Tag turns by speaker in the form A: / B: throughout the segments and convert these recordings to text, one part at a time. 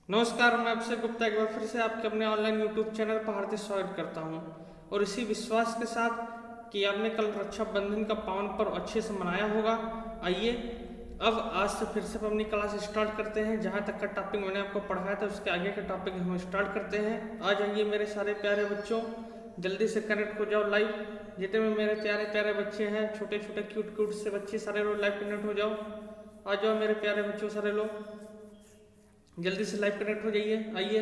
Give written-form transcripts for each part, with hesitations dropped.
A: नमस्कार, मैं अभिषेक गुप्ता एक बार फिर से आपके अपने ऑनलाइन यूट्यूब चैनल पर हार्दिक स्वागत करता हूं और इसी विश्वास के साथ कि आपने कल रक्षाबंधन का पावन पर्व अच्छे से मनाया होगा। आइए अब आज से फिर से अपनी क्लास स्टार्ट करते हैं। जहां तक का टॉपिक मैंने आपको पढ़ाया था उसके आगे का टॉपिक हम स्टार्ट करते हैं। आ जाइए मेरे सारे प्यारे बच्चों, जल्दी से कनेक्ट हो जाओ लाइव। जितने भी मेरे प्यारे प्यारे बच्चे हैं, छोटे छोटे क्यूट क्यूट से बच्चे, सारे लोग लाइव कनेक्ट हो जाओ। आ जाओ मेरे प्यारे बच्चों, सारे लोग जल्दी से लाइव कनेक्ट हो जाइए। आइए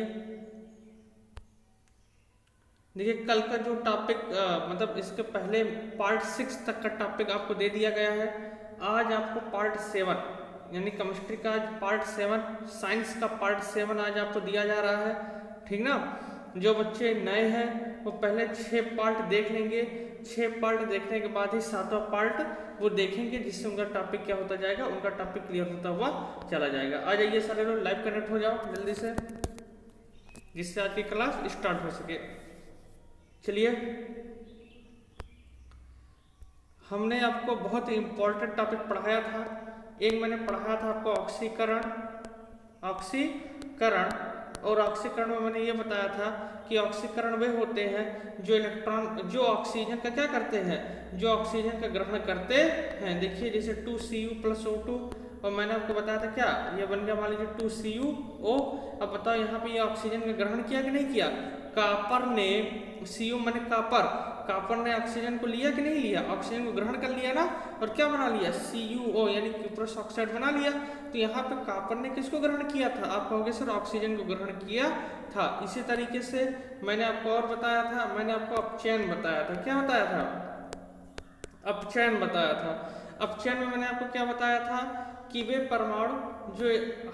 A: देखिए, कल का जो टॉपिक मतलब इसके पहले पार्ट 6 तक का टॉपिक आपको दे दिया गया है। आज आपको पार्ट 7 यानी केमिस्ट्री का आज पार्ट 7, साइंस का पार्ट 7 आज आपको दिया जा रहा है। ठीक ना। जो बच्चे नए हैं वो पहले 6 पार्ट देख लेंगे। 6 पार्ट देखने के बाद ही 7वां पार्ट वो देखेंगे, जिससे उनका टॉपिक क्या होता जाएगा, उनका टॉपिक क्लियर होता हुआ चला जाएगा। आ जाइए सारे लोग लाइव कनेक्ट हो जाओ जल्दी से, जिससे आज की क्लास स्टार्ट हो सके। चलिए, हमने आपको बहुत ही इंपॉर्टेंट टॉपिक पढ़ाया था। एक मैंने पढ़ाया था आपको ऑक्सीकरण और ऑक्सीकरण में मैंने ये बताया था कि ऑक्सीकरण वे होते हैं जो इलेक्ट्रॉन जो ऑक्सीजन का क्या करते हैं, जो ऑक्सीजन का ग्रहण करते हैं। देखिए जैसे 2Cu + O2, और मैंने आपको बताया था क्या, ये बन गया मान लीजिए 2CuO। अब बताओ यहाँ पे ये ऑक्सीजन का ग्रहण किया कि नहीं किया। कॉपर ने Cu माने कॉपर ने ऑक्सीजन को लिया कि नहीं लिया, ऑक्सीजन को ग्रहण कर लिया ना, और क्या बना लिया, CuO यानी क्यूप्रस ऑक्साइड बना लिया। तो यहाँ पे कॉपर ने किसको ग्रहण किया था, आप कहोगे सर ऑक्सीजन को ग्रहण किया था। इसी तरीके से मैंने आपको और बताया था, मैंने आपको अपचयन बताया था। क्या बताया था, अपचयन बताया था। अपचयन में मैंने आपको क्या बताया था कि वे परमाणु जो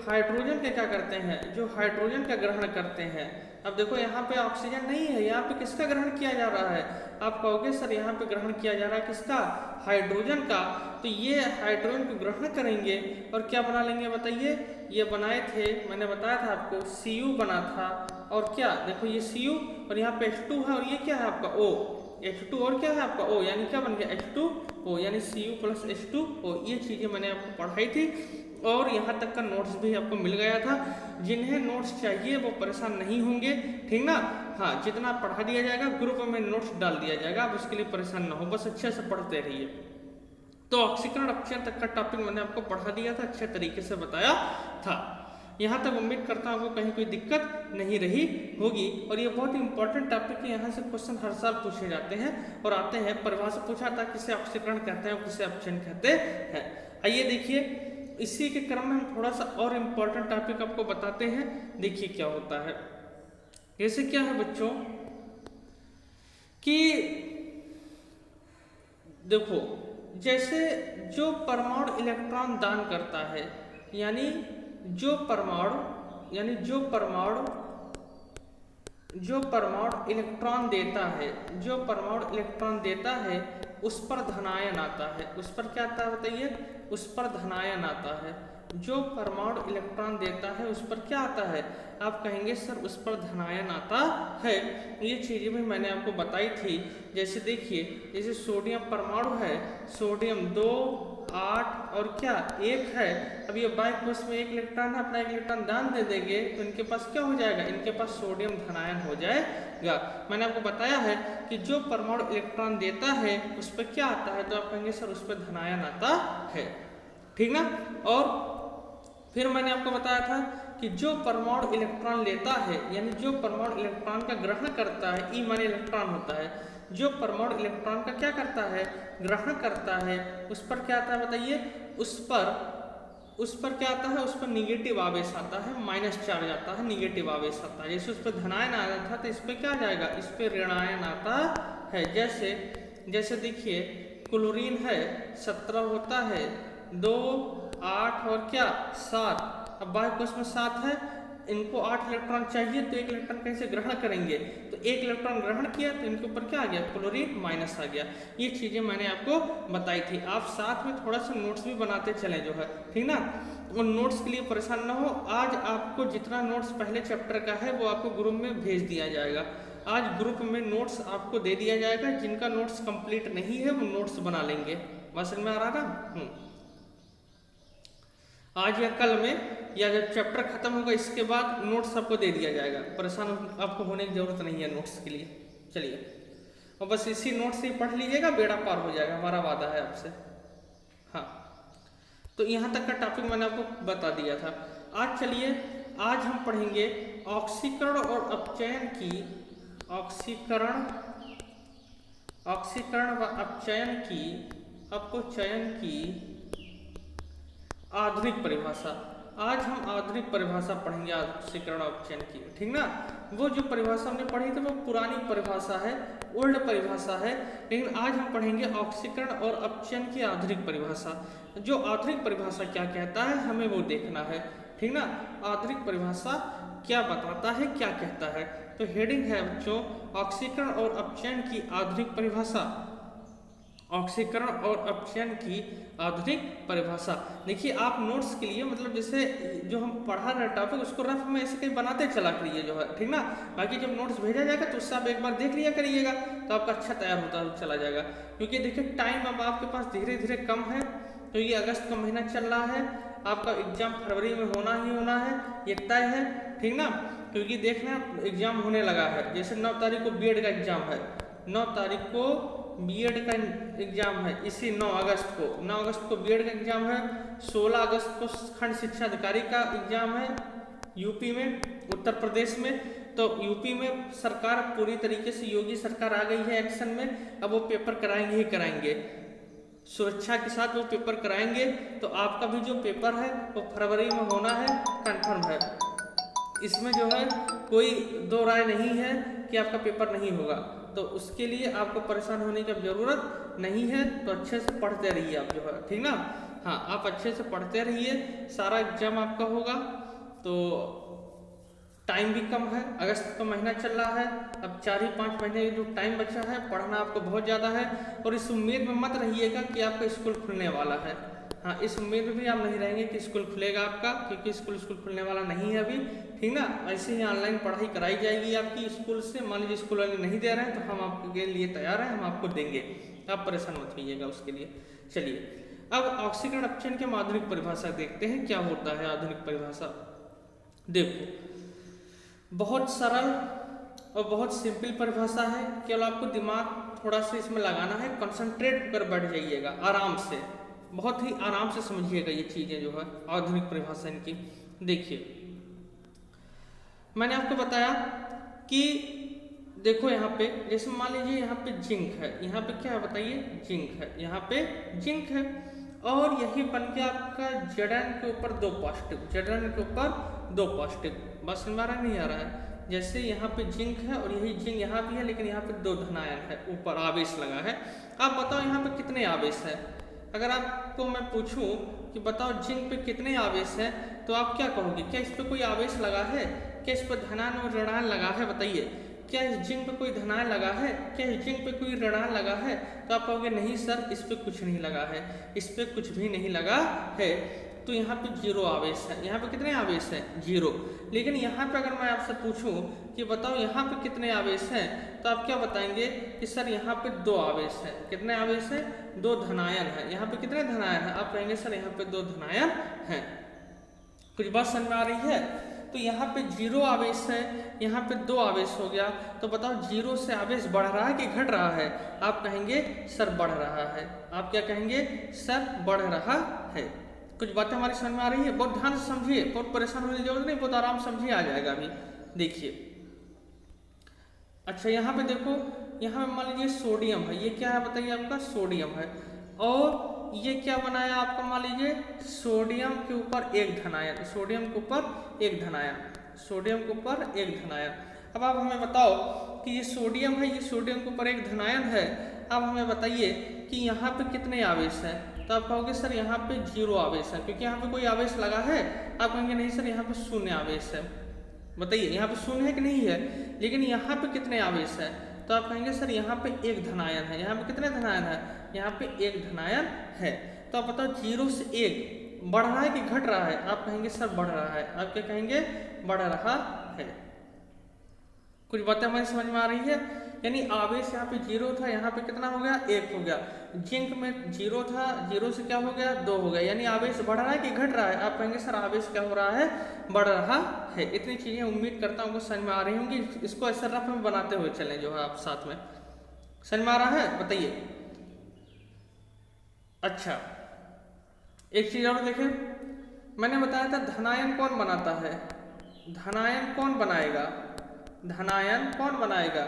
A: हाइड्रोजन के क्या करते हैं, जो हाइड्रोजन का ग्रहण करते हैं। अब देखो यहाँ पे ऑक्सीजन नहीं है, यहाँ पे किसका ग्रहण किया जा रहा है, आप कहोगे सर यहाँ पे ग्रहण किया जा रहा है किसका, हाइड्रोजन का। तो ये हाइड्रोजन को ग्रहण करेंगे और क्या बना लेंगे बताइए, ये बनाए थे, मैंने बताया था आपको Cu बना था। और क्या देखो ये Cu और यहाँ पे H2 है, और ये क्या है आपका O, H2 और क्या है आपका O, यानी क्या बन गया H2O, यानी Cu + H2O। ये चीजें मैंने आपको पढ़ाई थी और यहाँ तक का नोट्स भी आपको मिल गया था। जिन्हें नोट्स चाहिए वो परेशान नहीं होंगे, ठीक ना। हाँ, जितना पढ़ा दिया जाएगा ग्रुप में नोट्स डाल दिया जाएगा, आप उसके लिए परेशान ना हो, बस अच्छे से पढ़ते रहिए। तो ऑक्सीकरण अपचयन तक का टॉपिक मैंने आपको पढ़ा दिया था, अच्छे तरीके से बताया था। यहाँ तक उम्मीद करता हूँ आपको कहीं कोई दिक्कत नहीं रही होगी। और ये बहुत ही इंपॉर्टेंट टॉपिक है, यहाँ से क्वेश्चन हर साल पूछे जाते हैं और आते हैं। परिभाषा पूछा था किसे ऑक्सीकरण कहते हैं, किसे अपचयन कहते हैं। आइए देखिए, इसी के क्रम में हम थोड़ा सा और इम्पोर्टेंट टॉपिक आपको बताते हैं। देखिए क्या होता है, जैसे क्या है बच्चों कि देखो, जैसे जो परमाणु इलेक्ट्रॉन दान करता है, यानी जो परमाणु इलेक्ट्रॉन देता है, जो परमाणु इलेक्ट्रॉन देता है उस पर धनायन आता है। उस पर क्या आता है बताइए, उस पर धनायन आता है। जो परमाणु इलेक्ट्रॉन देता है उस पर क्या आता है, आप कहेंगे सर उस पर धनायन आता है। ये चीजें भी मैंने आपको बताई थी। जैसे देखिए, जैसे सोडियम परमाणु है, सोडियम 2, 8 और क्या 1 है। अब ये बाइकोस में 1 इलेक्ट्रॉन है, अपना 1 इलेक्ट्रॉन दान दे देंगे तो इनके पास क्या हो जाएगा, इनके पास सोडियम धनायन हो जाएगा। मैंने आपको बताया है कि जो परमाणु इलेक्ट्रॉन देता है उस पर क्या आता है, तो आप कहेंगे सर उस पर धनायन आता है, ठीक ना। और फिर मैंने आपको बताया था कि जो परमाणु इलेक्ट्रॉन लेता है, यानी जो परमाणु इलेक्ट्रॉन का ग्रहण करता है, ई माने इलेक्ट्रॉन होता है, जो परमाणु इलेक्ट्रॉन का क्या करता है, ग्रहण करता है, उस पर क्या आता है बताइए, उस पर क्या आता है, उस पर निगेटिव आवेश आता है, माइनस चार्ज आता है, निगेटिव आवेश आता है। जैसे उस पर धनायन आया था तो इस पर क्या आ जाएगा, इस पर ऋणायन आता है। जैसे देखिए क्लोरीन है 17 होता है, 2, 8 और क्या 7। अब बाइकोस में 7 है, इनको 8 इलेक्ट्रॉन चाहिए तो 1 इलेक्ट्रॉन कैसे ग्रहण करेंगे, तो 1 इलेक्ट्रॉन ग्रहण किया तो इनके ऊपर क्या आ गया, क्लोरीन माइनस आ गया। ये चीजें मैंने आपको बताई थी। आप साथ में थोड़ा सा नोट्स भी बनाते चले जो है, ठीक ना। उन नोट्स के लिए परेशान ना हो। आज आपको जितना नोट्स पहले चैप्टर का है वो आपको ग्रुप में भेज दिया जाएगा। आज ग्रुप में नोट्स आपको दे दिया जाएगा। जिनका नोट्स कंप्लीट नहीं है वो नोट्स बना लेंगे। बस में आ रहा ना। आज या कल में या जब चैप्टर खत्म होगा इसके बाद नोट्स आपको दे दिया जाएगा, परेशान आपको होने की जरूरत नहीं है नोट्स के लिए। चलिए, और बस इसी नोट से ही पढ़ लीजिएगा, बेड़ा पार हो जाएगा, हमारा वादा है आपसे। हाँ, तो यहाँ तक का टॉपिक मैंने आपको बता दिया था। आज चलिए, आज हम पढ़ेंगे ऑक्सीकरण और अपचयन की, ऑक्सीकरण व अपचयन की, अपचयन की आधुनिक परिभाषा। आज हम आधुनिक परिभाषा पढ़ेंगे ऑक्सीकरण और अपचयन की, ठीक ना। वो जो परिभाषा हमने पढ़ी थी वो पुरानी परिभाषा है, ओल्ड परिभाषा है, लेकिन आज हम पढ़ेंगे ऑक्सीकरण और अपचयन की आधुनिक परिभाषा। जो आधुनिक परिभाषा क्या कहता है हमें वो देखना है, ठीक ना। आधुनिक परिभाषा क्या बताता है, क्या कहता है। तो हेडिंग है बच्चों, ऑक्सीकरण और अपचयन की आधुनिक परिभाषा। ऑक्सीकरण और अपचयन की आधुनिक परिभाषा। देखिए, आप नोट्स के लिए मतलब जैसे जो हम पढ़ा रहे टॉपिक उसको रफ में ऐसे कहीं बनाते चला करिए जो है, ठीक ना। बाकी जब नोट्स भेजा जाएगा तो उससे आप एक बार देख लिया करिएगा तो आपका अच्छा तैयार होता चला जाएगा। क्योंकि देखिए टाइम अब आपके पास धीरे धीरे कम है, तो ये अगस्त का महीना चल रहा है, आपका एग्जाम फरवरी में होना ही होना है, ये तय है, ठीक ना। क्योंकि देखना एग्जाम होने लगा है, जैसे 9 तारीख को बीएड का एग्जाम है, 9 तारीख को बीएड का एग्जाम है, इसी 9 अगस्त को बीएड का एग्जाम है, 16 अगस्त को खंड शिक्षा अधिकारी का एग्जाम है यूपी में, उत्तर प्रदेश में। तो यूपी में सरकार पूरी तरीके से, योगी सरकार आ गई है एक्शन में, अब वो पेपर कराएंगे ही कराएंगे, सुरक्षा के साथ वो पेपर कराएंगे। तो आपका भी जो पेपर है वो फरवरी में होना है, कंफर्म है। इसमें जो है कोई दो राय नहीं है कि आपका पेपर नहीं होगा, तो उसके लिए आपको परेशान होने की जरूरत नहीं है। तो अच्छे से पढ़ते रहिए आप जो है, ठीक ना। हाँ, आप अच्छे से पढ़ते रहिए, सारा एग्जाम आपका होगा। तो टाइम भी कम है, अगस्त का महीना चल रहा है, अब 4 ही 5 महीने जो टाइम बचा है, पढ़ना आपको बहुत ज़्यादा है। और इस उम्मीद में मत रहिएगा कि आपका स्कूल खुलने वाला है। हाँ, इस उम्मीद में भी आप नहीं रहेंगे कि स्कूल खुलेगा आपका, क्योंकि स्कूल खुलने वाला नहीं है अभी, ठीक ना। ऐसे ही ऑनलाइन पढ़ाई कराई जाएगी आपकी स्कूल से। मान लीजिए स्कूल वाले नहीं दे रहे हैं तो हम आपके लिए तैयार हैं, हम आपको देंगे, आप परेशान मत होइएगा उसके लिए। चलिए, अब ऑक्सीकरण अपचयन के आधुनिक परिभाषा देखते हैं, क्या होता है आधुनिक परिभाषा। देखो, बहुत सरल और बहुत सिंपल परिभाषा है, केवल आपको दिमाग थोड़ा सा इसमें लगाना है, कंसंट्रेट होकर बैठ जाइएगा आराम से, बहुत ही आराम से समझिएगा ये चीजें जो है आधुनिक परिभाषा इनकी। देखिए, मैंने आपको बताया कि देखो यहाँ पे, जैसे मान लीजिए यहाँ पे जिंक है, यहाँ पे क्या है बताइए, जिंक है, यहाँ पे जिंक है, और यही बन के आपका Zn के ऊपर 2 पॉजिटिव, Zn के ऊपर 2 पॉजिटिव। बस हमारा नहीं आ रहा है, जैसे यहाँ पे जिंक है और यही जिंक यहाँ भी है, लेकिन यहाँ पे 2 धनायन है, ऊपर आवेश लगा है। आप बताओ यहाँ पे कितने आवेश है। अगर आपको मैं पूछूं कि बताओ जिंक पे कितने आवेश हैं, तो आप क्या कहोगे, क्या इस पे कोई आवेश लगा है, क्या इस पर धनायन और ऋणायन लगा है, बताइए। क्या इस जिंक पे कोई धनायन लगा है, क्या इस जिंक पे कोई ऋणायन लगा है, तो आप कहोगे नहीं सर, इस पे कुछ नहीं लगा है, इस पे कुछ भी नहीं लगा है। तो यहाँ पे 0 आवेश है। यहाँ पे कितने आवेश हैं, 0। लेकिन यहाँ पे अगर मैं आपसे पूछूं कि बताओ यहाँ पे कितने आवेश हैं, तो आप क्या बताएंगे कि सर यहाँ पे 2 आवेश हैं। कितने आवेश हैं, 2 धनायन है। यहाँ पे कितने धनायन है, आप कहेंगे सर यहाँ पे 2 धनायन हैं। कुछ बात समझ में आ रही है। तो यहाँ पे 0 आवेश है, यहाँ पे 2 आवेश हो गया। तो बताओ 0 से आवेश बढ़ रहा है कि घट रहा है, आप कहेंगे सर बढ़ रहा है। आप क्या कहेंगे, सर बढ़ रहा है। कुछ बातें हमारी समझ में आ रही है, बहुत ध्यान से समझिए, बहुत परेशान होने की जरूरत नहीं, बहुत आराम समझिए, आ जाएगा अभी। देखिए, अच्छा यहाँ पे देखो, यहाँ पे मान लीजिए सोडियम है, ये क्या है बताइए, आपका सोडियम है, और ये क्या बनाया आपका, मान लीजिए सोडियम के ऊपर 1 धनायन, सोडियम के ऊपर 1 धनायन, सोडियम के ऊपर 1 धनायन। अब आप हमें बताओ कि ये सोडियम है, ये सोडियम के ऊपर 1 धनायन है। अब हमें बताइए कि यहाँ पे कितने आवेश हैं, तो आप कहोगे सर यहाँ पे 0 आवेश है, क्योंकि यहाँ पे कोई आवेश लगा है। आप कहेंगे नहीं सर यहाँ पे 0 आवेश है। बताइए यहाँ पे 0 है कि नहीं है, लेकिन यहाँ पे कितने आवेश है, तो आप कहेंगे सर यहाँ पे 1 धनायन है। यहाँ पे कितने धनायन है, यहाँ पे 1 धनायन है। तो आप बताओ 0 से 1 बढ़ रहा है कि घट रहा है, आप कहेंगे सर बढ़ रहा है। आप क्या कहेंगे, बढ़ रहा है। कुछ बातें हमारी समझ में आ रही है। यानी आवेश यहाँ पे 0 था, यहाँ पे कितना हो गया 1 हो गया। जिंक में 0 था, 0 से क्या हो गया 2 हो गया, यानी आवेश बढ़ रहा है कि घट रहा है? आप कहेंगे सर आवेश क्या हो रहा है, बढ़ रहा है। इतनी चीजें उम्मीद करता हूँ समझ में आ रही होंगी। इसको ऐसा रफ में बनाते हुए चलें जो है आप साथ में, समझ में आ रहा है? बताइए। अच्छा एक चीज और देखें, मैंने बताया था धनायन कौन बनाता है, धनायन कौन बनाएगा, धनायन कौन बनाएगा?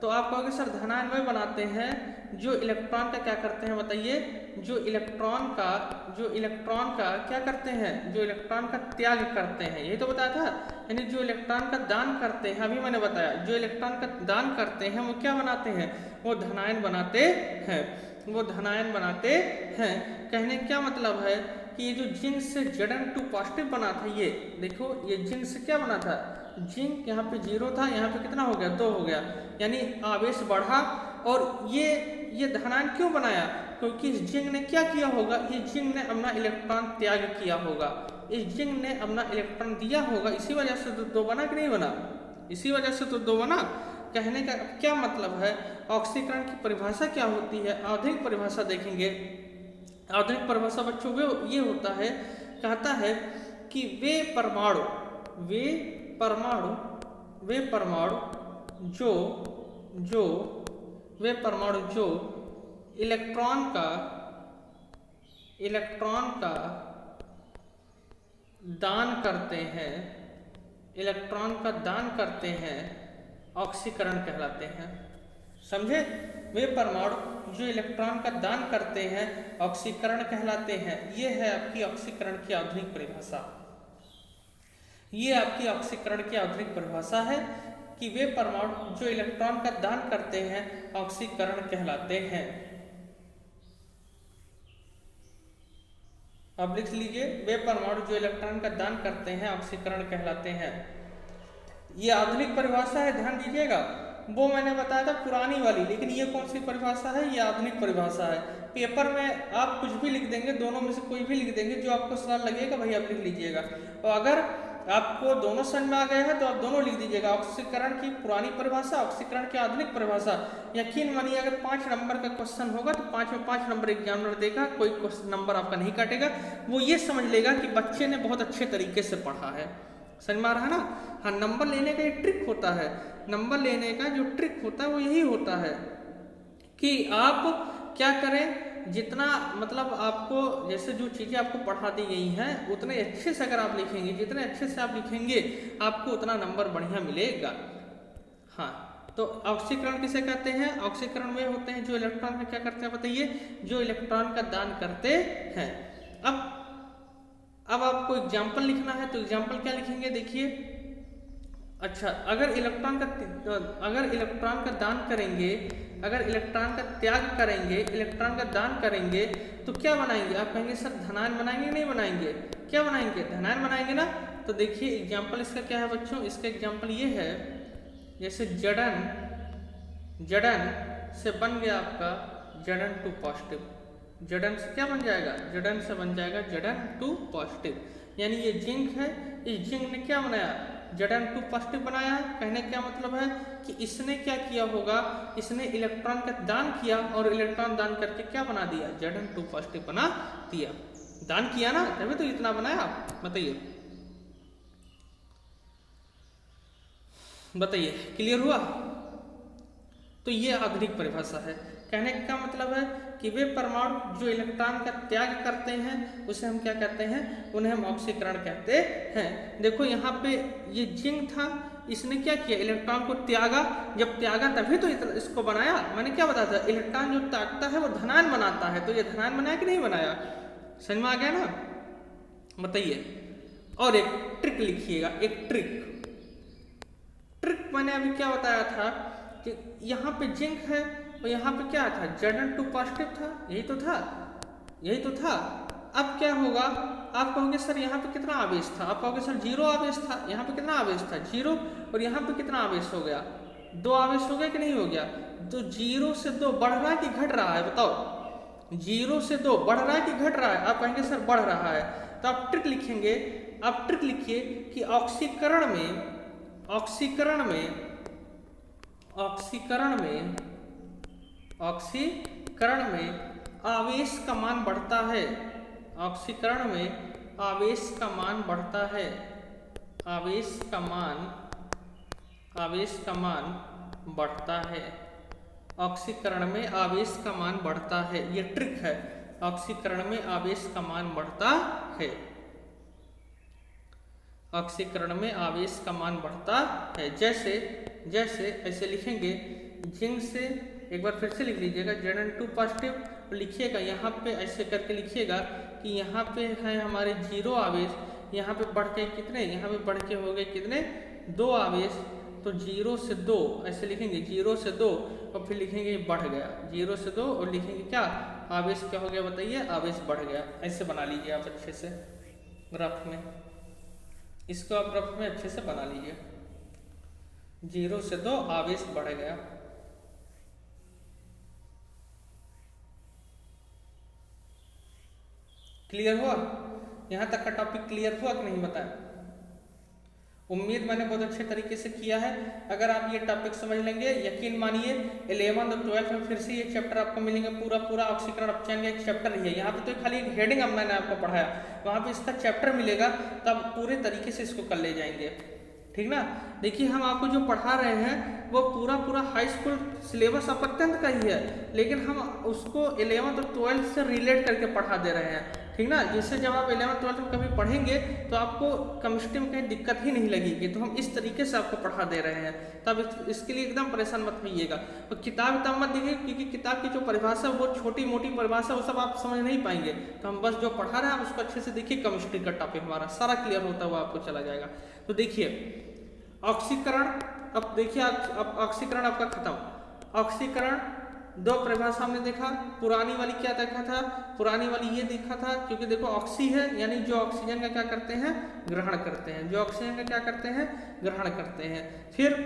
A: तो आप कहोगे सर धनायन वे बनाते हैं जो इलेक्ट्रॉन का क्या करते हैं, बताइए? जो इलेक्ट्रॉन का क्या करते हैं, जो इलेक्ट्रॉन का त्याग करते हैं, यही तो बताया था। यानी जो इलेक्ट्रॉन का दान करते हैं, अभी मैंने बताया जो इलेक्ट्रॉन का दान करते हैं वो क्या बनाते हैं, वो धनायन बनाते हैं, वो धनायन बनाते हैं। कहने क्या मतलब है कि ये जो जिंक से Zn2 पॉजिटिव बना था, ये देखो ये जिंक से क्या बना था, जिंक यहाँ पे 0 था, यहाँ पे कितना हो गया 2 हो गया, यानी आवेश बढ़ा। और ये धनायन क्यों बनाया? क्योंकि इस जिंक ने क्या किया होगा, इस जिंक ने अपना इलेक्ट्रॉन त्याग किया होगा, इस जिंक ने अपना इलेक्ट्रॉन दिया होगा, इसी वजह से तो 2 बना कि नहीं बना, इसी वजह से तो 2 बना। कहने का क्या मतलब है, ऑक्सीकरण की परिभाषा क्या होती है, आधुनिक परिभाषा देखेंगे। आधुनिक परिभाषा बच्चों ये होता है, कहता है कि वे परमाणु जो इलेक्ट्रॉन का दान करते हैं, ऑक्सीकरण कहलाते हैं। समझे? वे परमाणु जो इलेक्ट्रॉन का दान करते हैं ऑक्सीकरण कहलाते हैं। ये है आपकी ऑक्सीकरण की आधुनिक परिभाषा, ये आपकी ऑक्सीकरण की आधुनिक परिभाषा है कि वे परमाणु जो इलेक्ट्रॉन का दान करते हैं ऑक्सीकरण कहलाते हैं। अब लिख लीजिए, वे परमाणु जो इलेक्ट्रॉन का दान करते हैं ऑक्सीकरण कहलाते हैं। ये आधुनिक परिभाषा है, ध्यान दीजिएगा। वो मैंने बताया था पुरानी वाली, लेकिन ये कौन सी परिभाषा है, ये आधुनिक परिभाषा है। पेपर में आप कुछ भी लिख देंगे, दोनों में से कोई भी लिख देंगे, जो आपको सरल लगेगा वही आप लिख लीजिएगा। और अगर आपको दोनों समझ में आ गए हैं तो आप दोनों लिख दीजिएगा, ऑक्सीकरण की पुरानी परिभाषा, ऑक्सीकरण की आधुनिक परिभाषा। यकीन मानिए अगर 5 नंबर का क्वेश्चन होगा तो 5 में 5 नंबर एग्जामिनर देगा, कोई नंबर आपका नहीं काटेगा। वो ये समझ लेगा कि बच्चे ने बहुत अच्छे तरीके से पढ़ा है। समझ में आ रहा है ना? हाँ, नंबर लेने का ये ट्रिक होता है, नंबर लेने का जो ट्रिक होता है वो यही होता है कि आप क्या करें, जितना मतलब आपको जैसे जो चीज़ें आपको पढ़ा दी गई हैं उतने अच्छे से अगर आप लिखेंगे, जितने अच्छे से आप लिखेंगे आपको उतना नंबर बढ़िया मिलेगा। हाँ, तो ऑक्सीकरण किसे कहते हैं? ऑक्सीकरण वे होते हैं जो इलेक्ट्रॉन का क्या करते हैं, बताइए? जो इलेक्ट्रॉन का दान करते हैं। अब आपको एग्जाम्पल लिखना है तो एग्जाम्पल क्या लिखेंगे, देखिए। अच्छा, अगर इलेक्ट्रॉन का दान करेंगे, अगर इलेक्ट्रॉन का त्याग करेंगे, इलेक्ट्रॉन का दान करेंगे तो क्या बनाएंगे? आप कहेंगे सर धनायन बनाएंगे नहीं बनाएंगे? क्या बनाएंगे? धनायन बनाएंगे ना। तो देखिए एग्जाम्पल इसका क्या है बच्चों, इसका एग्जाम्पल ये है, जैसे जड़न से बन गया आपका Zn2 पॉजिटिव, जड़न से क्या बन जाएगा, जड़न से बन जाएगा Zn2 पॉजिटिव। यानी ये जिंक है, इस जिंक ने क्या बनाया, Zn2 पॉजिटिव बनाया है। कहने का क्या मतलब है कि इसने क्या किया होगा, इसने इलेक्ट्रॉन का दान किया और इलेक्ट्रॉन दान करके क्या बना दिया, Zn2 पॉजिटिव बना दिया। दान किया ना, तभी तो इतना बनाया। बताइए क्लियर हुआ? तो ये आधुनिक परिभाषा है। कहने का क्या मतलब है कि वे परमाणु जो इलेक्ट्रॉन का त्याग करते हैं उसे हम क्या कहते हैं, उन्हें हम ऑक्सीकरण कहते हैं। देखो यहाँ पे ये जिंक था, इसने क्या किया, इलेक्ट्रॉन को त्यागा। जब त्यागा तभी तो इसको बनाया। मैंने क्या बताया था, इलेक्ट्रॉन जो त्यागता है वो धनायन बनाता है। तो ये धनायन बनाया कि नहीं बनाया? समझ में आ गया ना? बताइए। और एक ट्रिक लिखिएगा, एक ट्रिक मैंने अभी क्या बताया था कि यहाँ पे जिंक है और यहाँ पे क्या था, Zn2 पॉजिटिव था, यही तो था। अब क्या होगा, आप कहोगे सर यहाँ पे कितना आवेश था, आप कहोगे सर 0 आवेश था। यहाँ पे कितना आवेश था, 0। और यहाँ पे कितना आवेश हो गया, 2 आवेश हो गया कि नहीं हो गया? तो 0 से 2 बढ़ रहा है कि घट रहा है, बताओ? 0 से 2 बढ़ रहा है कि घट रहा है? आप कहेंगे सर बढ़ रहा है। तो आप ट्रिक लिखेंगे, आप ट्रिक लिखिए कि ऑक्सीकरण में ऑक्सीकरण में आवेश का मान बढ़ता है। ऑक्सीकरण में आवेश का मान बढ़ता है। आवेश का मान बढ़ता है। ऑक्सीकरण में आवेश का मान बढ़ता है, ये ट्रिक है। ऑक्सीकरण में आवेश का मान बढ़ता है। ऑक्सीकरण में आवेश का मान बढ़ता है। जैसे ऐसे लिखेंगे, जिंक से एक बार फिर से लिख लीजिएगा, Zn2 पॉजिटिव, लिखिएगा यहाँ पे ऐसे करके लिखिएगा कि यहाँ पे है हमारे 0 आवेश, यहाँ पे बढ़ के कितने, यहाँ पे बढ़ के हो गए कितने 2 आवेश, तो 0 से 2 ऐसे लिखेंगे, 0 से 2 और फिर लिखेंगे बढ़ गया, 0 से 2 और लिखेंगे क्या, आवेश क्या हो गया बताइए, आवेश बढ़ गया। ऐसे बना लीजिए आप अच्छे से ग्राफ में, इसको आप ग्राफ में अच्छे से बना लीजिए, 0 से 2 आवेश बढ़ गया। क्लियर हुआ? यहाँ तक का टॉपिक क्लियर हुआ कि नहीं बताएं? उम्मीद मैंने बहुत अच्छे तरीके से किया है। अगर आप ये टॉपिक समझ लेंगे, यकीन मानिए 11 और 12 में फिर से ये चैप्टर आपको मिलेंगे, पूरा ऑक्सीकरण अपचयन का एक चैप्टर ही है। यहाँ पे तो खाली एक हेडिंग मैंने आपको पढ़ाया, वहाँ पे इसका चैप्टर मिलेगा, तब पूरे तरीके से इसको कर ले जाएंगे, ठीक ना। देखिए हम आपको जो पढ़ा रहे हैं वो पूरा हाई स्कूल सिलेबस आपका 10th का ही है, लेकिन हम उसको 11 और 12 से रिलेट करके पढ़ा दे रहे हैं, ठीक ना। जिससे जब आप 11 12 में कभी पढ़ेंगे तो आपको केमिस्ट्री में कहीं दिक्कत ही नहीं लगेगी। तो हम इस तरीके से आपको पढ़ा दे रहे हैं, तब इसके लिए एकदम परेशान मत होइएगा। और किताब मत देखिए, क्योंकि किताब की जो परिभाषा वो छोटी मोटी परिभाषा वो सब आप समझ नहीं पाएंगे। तो हम बस जो पढ़ा रहे हैं आप उसको अच्छे से देखिए, केमिस्ट्री का टॉपिक हमारा सारा क्लियर होता हुआ आपको चला जाएगा। तो देखिए ऑक्सीकरण, अब देखिए अब ऑक्सीकरण आपका खत्म। ऑक्सीकरण 2 परिभाषा हमने देखा, पुरानी वाली क्या देखा था, पुरानी वाली ये देखा था, क्योंकि देखो ऑक्सी है यानी जो ऑक्सीजन का क्या करते हैं, ग्रहण करते हैं, जो ऑक्सीजन का क्या करते हैं, ग्रहण करते हैं। फिर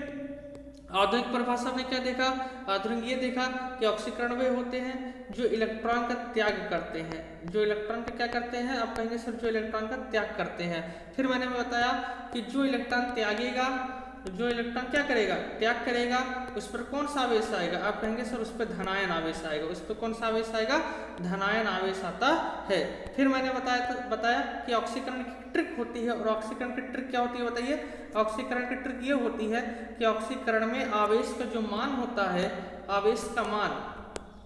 A: आधुनिक परिभाषा में क्या देखा, आधुनिक ये देखा कि ऑक्सीकरण वे होते हैं जो इलेक्ट्रॉन का त्याग करते हैं, जो इलेक्ट्रॉन का क्या करते हैं, आप कहेंगे सर जो इलेक्ट्रॉन का त्याग करते हैं। फिर मैंने बताया कि जो इलेक्ट्रॉन त्यागेगा, जो इलेक्ट्रॉन क्या करेगा, त्याग करेगा, उस पर कौन सा आवेश आएगा, आप कहेंगे सर उस पर धनायन आवेश आएगा, उस पर कौन सा आवेश आएगा, धनायन आवेश आता है। फिर मैंने बताया कि ऑक्सीकरण की ट्रिक होती है, और ऑक्सीकरण की ट्रिक क्या होती है बताइए। ऑक्सीकरण की ट्रिक ये होती है कि ऑक्सीकरण में आवेश का जो मान होता है, आवेश का मान,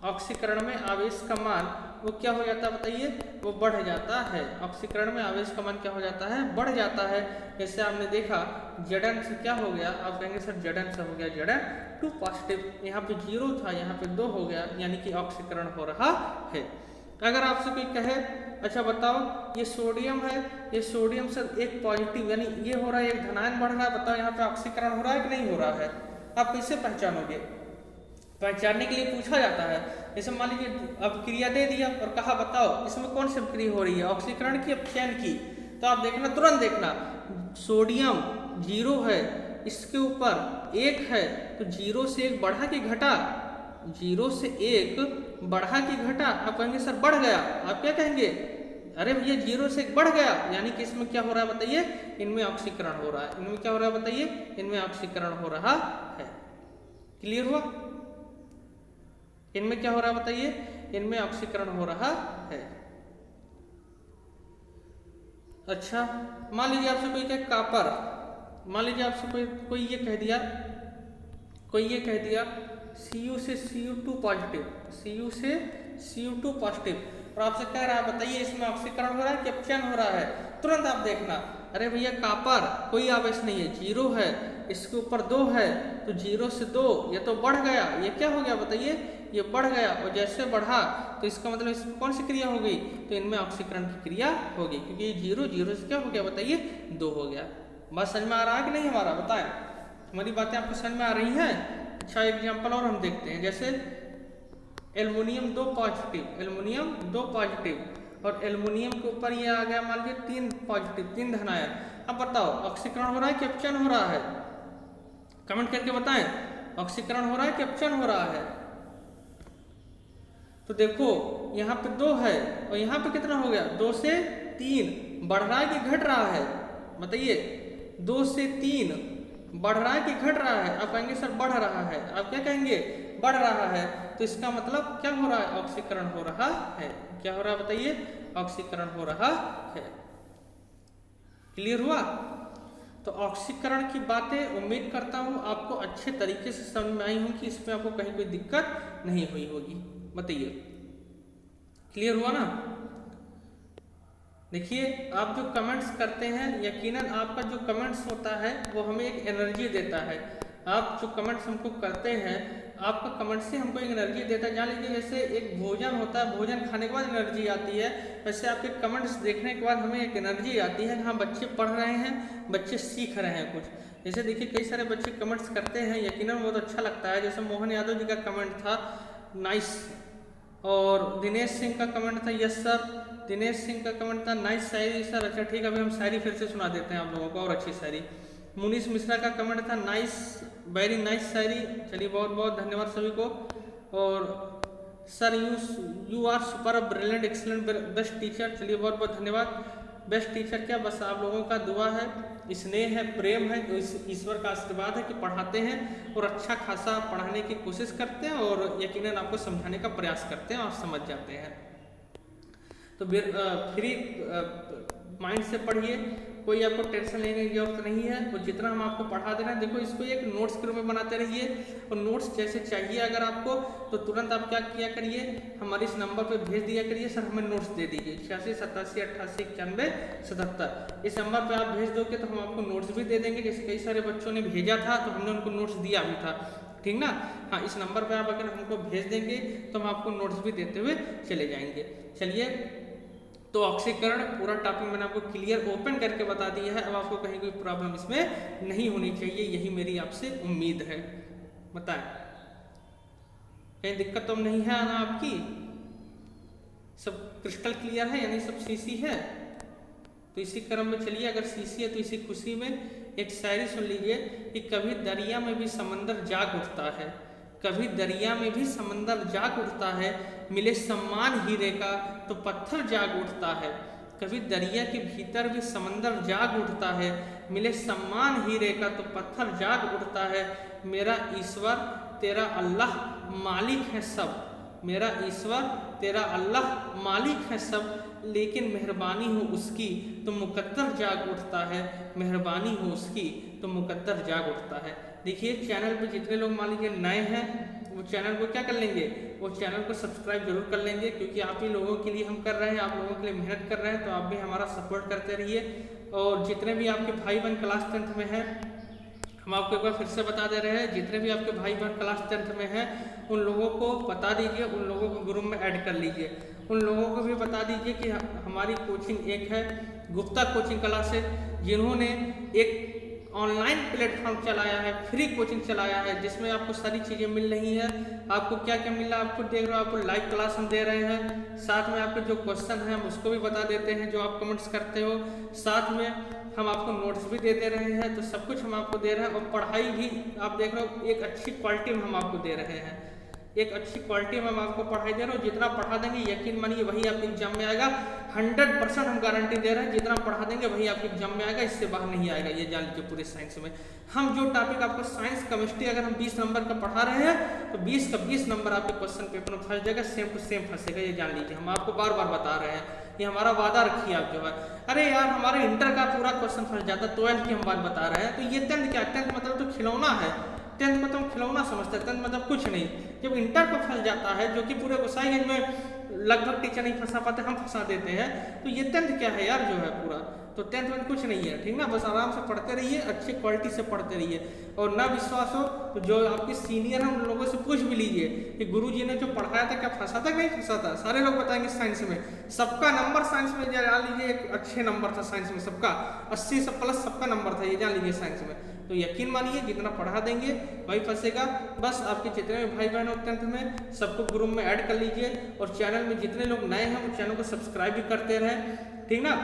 A: ऑक्सीकरण में आवेश का मान वो क्या हो जाता है बताइए, वो बढ़ जाता है। ऑक्सीकरण में आवेश का मान क्या हो जाता है, बढ़ जाता है। जैसे आपने देखा Zn से क्या हो गया, आप कहेंगे सर Zn से हो गया Zn2 पॉजिटिव, यहाँ पे 0 था यहाँ पे 2 हो गया, यानी कि ऑक्सीकरण हो रहा है। अगर आपसे कोई कहे अच्छा बताओ ये सोडियम है, ये सोडियम से एक पॉजिटिव यानी ये हो रहा है, एक धनायन बढ़ रहा है, बताओ यहाँ पे ऑक्सीकरण हो रहा है कि नहीं हो रहा है, आप कैसे पहचानोगे। पहचानने के लिए पूछा जाता है, जैसे मान लीजिए अब क्रिया दे दिया और कहा बताओ इसमें कौन सी क्रिया हो रही है, ऑक्सीकरण की अपचयन की, तो आप देखना तुरंत देखना सोडियम 0 है, इसके ऊपर 1 है, तो 0 से 1 बढ़ा कि घटा, 0 से 1 बढ़ा कि घटा, आप कहेंगे सर बढ़ गया, आप क्या कहेंगे, अरे भैया 0 से 1 बढ़ गया, यानी कि इसमें क्या हो रहा है बताइए, इनमें ऑक्सीकरण हो रहा है, इनमें क्या हो रहा है बताइए, इनमें ऑक्सीकरण हो रहा है। क्लियर हुआ, इनमें क्या हो रहा है बताइए, इनमें ऑक्सीकरण हो रहा है। अच्छा मान लीजिए आपसे कोई कहे कापर, मान लीजिए आपसे कोई ये कह दिया, Cu से Cu2 पॉजिटिव, Cu से Cu2 पॉजिटिव, और आपसे कह रहा है बताइए इसमें ऑक्सीकरण हो रहा है कि अपचयन हो रहा है, तुरंत आप देखना अरे भैया कापर कोई आवेश नहीं है, 0 है, इसके ऊपर 2 है, तो 0 से 2 ये तो बढ़ गया, ये क्या हो गया बताइए, ये बढ़ गया, और जैसे बढ़ा तो इसका मतलब इसमें कौन सी क्रिया हो गई, तो इनमें ऑक्सीकरण की क्रिया होगी, क्योंकि ये 0 से क्या हो गया बताइए, 2 हो गया। बात समझ में आ रहा है कि नहीं हमारा, बताएं हमारी बातें आपको समझ में आ रही हैं। अच्छा एग्जाम्पल और हम देखते हैं, जैसे एल्युमिनियम 2 पॉजिटिव, एल्युमिनियम 2 पॉजिटिव और एल्युमिनियम के ऊपर ये आ गया मान लीजिए 3 पॉजिटिव, 3 धनायन। अब बताओ ऑक्सीकरण हो रहा है कि अपचयन हो रहा है, कमेंट करके बताएं, ऑक्सीकरण हो रहा है कि अपचयन हो रहा है। तो देखो यहाँ पे 2 है और यहाँ पे कितना हो गया, 2 से 3 बढ़ रहा है कि घट रहा है बताइए, 2 से 3 बढ़ रहा है कि घट रहा है? आप कहेंगे सर बढ़ रहा है। आप क्या कहेंगे? बढ़ रहा है। तो इसका मतलब क्या हो रहा है? ऑक्सीकरण हो रहा है। क्या हो रहा है बताइए? ऑक्सीकरण हो रहा है। क्लियर हुआ? तो ऑक्सीकरण की बातें उम्मीद करता हूं आपको अच्छे तरीके से समझ में आई होंगी, इसमें आपको कहीं कोई दिक्कत नहीं हुई होगी। बताइए, क्लियर हुआ ना? देखिए, आप जो कमेंट्स करते हैं, यकीनन आपका जो कमेंट्स होता है वो हमें एक एनर्जी देता है। आप जो कमेंट्स हमको करते हैं, आपका कमेंट से हमको एक एनर्जी देता है। जान लीजिए जैसे एक भोजन होता है, भोजन खाने के बाद एनर्जी आती है, वैसे आपके कमेंट्स देखने के बाद हमें एक एनर्जी आती है। हाँ, बच्चे पढ़ रहे हैं, बच्चे सीख रहे हैं कुछ। जैसे देखिए कई सारे बच्चे कमेंट्स करते हैं, यकीनन बहुत अच्छा लगता है। जैसे मोहन यादव जी का कमेंट था नाइस, और दिनेश सिंह का कमेंट था यस सर। दिनेश सिंह का कमेंट था नाइस शायरी सर। अच्छा ठीक है, अभी हम शायरी फिर से सुना देते हैं आप लोगों को, और अच्छी शायरी। मुनीश मिश्रा का कमेंट था नाइस, वेरी नाइस शायरी। चलिए बहुत बहुत धन्यवाद सभी को। और sir you are super brilliant excellent best teacher. चलिए बहुत बहुत धन्यवाद। बेस्ट टीचर क्या, बस आप लोगों का दुआ है, स्नेह है, प्रेम है, ईश्वर का आशीर्वाद है कि पढ़ाते हैं और अच्छा खासा पढ़ाने की कोशिश करते हैं, और यकीनन आपको समझाने का प्रयास करते हैं, आप समझ जाते हैं। तो फ्री माइंड से पढ़िए, कोई आपको टेंशन लेने की जरूरत नहीं है। और जितना हम आपको पढ़ा दे रहे हैं, देखो इसको एक नोट्स के रूप में बनाते रहिए, और नोट्स जैसे चाहिए अगर आपको तो तुरंत आप क्या किया करिए, हमारे इस नंबर पे भेज दिया करिए, सर हमें नोट्स दे दीजिए 86 87 88 91 77। इस नंबर पे आप भेज दोगे तो हम आपको नोट्स भी दे देंगे। जैसे कई सारे बच्चों ने भेजा था तो हमने उनको नोट्स दिया भी था, ठीक ना? हाँ, इस नंबर पे आप अगर हमको भेज देंगे तो हम आपको नोट्स भी देते हुए चले जाएंगे। चलिए, तो ऑक्सीकरण पूरा टॉपिक मैंने आपको क्लियर ओपन करके बता दिया है। अब आपको कहीं कोई प्रॉब्लम इसमें नहीं होनी चाहिए, यही मेरी आपसे उम्मीद है। बताएं, कहीं दिक्कत तो नहीं है ना आपकी? सब क्रिस्टल क्लियर है, यानी सब सीसी है? तो इसी क्रम में चलिए, अगर सीसी है तो इसी खुशी में एक शायरी सुन लीजिए कि कभी दरिया में भी समंदर जाग उठता है, कभी दरिया में भी समंदर जाग उठता है, मिले सम्मान हीरे का तो पत्थर जाग उठता है। कभी दरिया के भीतर भी समंदर जाग उठता है, मिले सम्मान हीरे का तो पत्थर जाग उठता है। मेरा ईश्वर तेरा अल्लाह मालिक है सब, मेरा ईश्वर तेरा अल्लाह मालिक है सब, लेकिन मेहरबानी हो उसकी तो मुकद्दर जाग उठता है, मेहरबानी हो उसकी तो मुकद्दर जाग उठता है। देखिए, चैनल पे जितने लोग मान लीजिए नए हैं वो चैनल को क्या कर लेंगे, वो चैनल को सब्सक्राइब जरूर कर लेंगे, क्योंकि आप ही लोगों के लिए हम कर रहे हैं, आप लोगों के लिए मेहनत कर रहे हैं, तो आप भी हमारा सपोर्ट करते रहिए। और जितने भी आपके भाई बहन क्लास 10th में हैं, हम आपको एक बार फिर से बता दे रहे हैं, जितने भी आपके भाई बहन क्लास 10th में हैं उन लोगों को बता दीजिए, उन लोगों को ग्रुप में ऐड कर लीजिए। उन लोगों को भी बता दीजिए कि हमारी कोचिंग एक है गुप्ता कोचिंग क्लासेस, जिन्होंने एक ऑनलाइन प्लेटफॉर्म चलाया है, फ्री कोचिंग चलाया है, जिसमें आपको सारी चीज़ें मिल रही हैं। आपको क्या क्या मिल रहा है आपको देख रहे हो, आपको लाइव क्लास हम दे रहे हैं, साथ में आपके जो क्वेश्चन हैं हम उसको भी बता देते हैं जो आप कमेंट्स करते हो, साथ में हम आपको नोट्स भी दे रहे हैं। तो सब कुछ हम आपको दे रहे हैं, और पढ़ाई भी आप देख रहे हो एक अच्छी क्वालिटी में हम आपको दे रहे हैं, एक अच्छी क्वालिटी में हम आपको पढ़ाई दे रहे हो। जितना पढ़ा देंगे यकीन मानिए वही आपके एग्जाम में आएगा, 100% हम गारंटी दे रहे हैं। जितना पढ़ा देंगे वही आपके एग्जाम में आएगा, इससे बाहर नहीं आएगा, ये जान लीजिए। पूरे साइंस में हम जो टॉपिक आपको साइंस केमिस्ट्री अगर हम 20 नंबर का पढ़ा रहे हैं तो 20 का 20 नंबर आपके क्वेश्चन पेपर में फंस जाएगा, सेम टू सेम फंसेगा, ये जान लीजिए। हम आपको बार बार बता रहे हैं, ये हमारा वादा रखिए आप जो है। अरे यार, हमारे इंटर का पूरा क्वेश्चन फंस जाता, 12th की हम बात बता रहे हैं, तो ये 10th क्या, 10th मतलब तो खिलौना है, 10th मतलब खिलौना समझते हैं, 10th मतलब कुछ नहीं। जब इंटर को फंस जाता है, जो कि पूरे गोसाईगंज में लगभग टीचर नहीं फंसा पाते, हम फंसा देते हैं, तो ये 10th क्या है यार जो है पूरा। तो 10th में कुछ नहीं है, ठीक ना? बस आराम से पढ़ते रहिए, अच्छी क्वालिटी से पढ़ते रहिए, और ना विश्वास हो तो जो आपके सीनियर हैं उन लोगों से पूछ भी लीजिए कि गुरुजी ने जो पढ़ाया था क्या फंसा था कि नहीं फंसा था। सारे लोग बताएंगे साइंस में सबका नंबर, साइंस में जान लीजिए एक अच्छे नंबर था साइंस में, सबका 80 से प्लस सबका नंबर था, ये जान लीजिए साइंस में। तो यकीन मानिए जितना पढ़ा देंगे वही फंसेगा। बस आपके जितने भी भाई बहन हो 10th में सबको ग्रुप में ऐड कर लीजिए, और चैनल में जितने लोग नए हैं वो चैनल को सब्सक्राइब भी करते रहें, ठीक ना?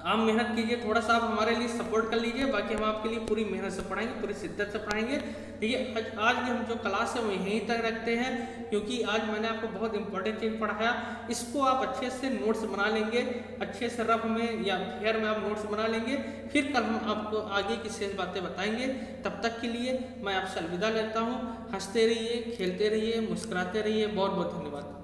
A: आप मेहनत कीजिए, थोड़ा सा आप हमारे लिए सपोर्ट कर लीजिए, बाकी हम आपके लिए पूरी मेहनत से पढ़ाएंगे, पूरी शिद्दत से पढ़ाएंगे। देखिए आज की हम जो क्लास है वो यहीं तक रखते हैं, क्योंकि आज मैंने आपको बहुत इंपॉर्टेंट चीज़ पढ़ाया। इसको आप अच्छे से नोट्स बना लेंगे, अच्छे से रफ में या फेयर में आप नोट्स बना लेंगे, फिर कल हम आपको आगे की शेष बातें बताएंगे। तब तक के लिए मैं आपसे अलविदा लेता हूँ। हंसते रहिए, खेलते रहिए, मुस्कुराते रहिए। बहुत बहुत धन्यवाद।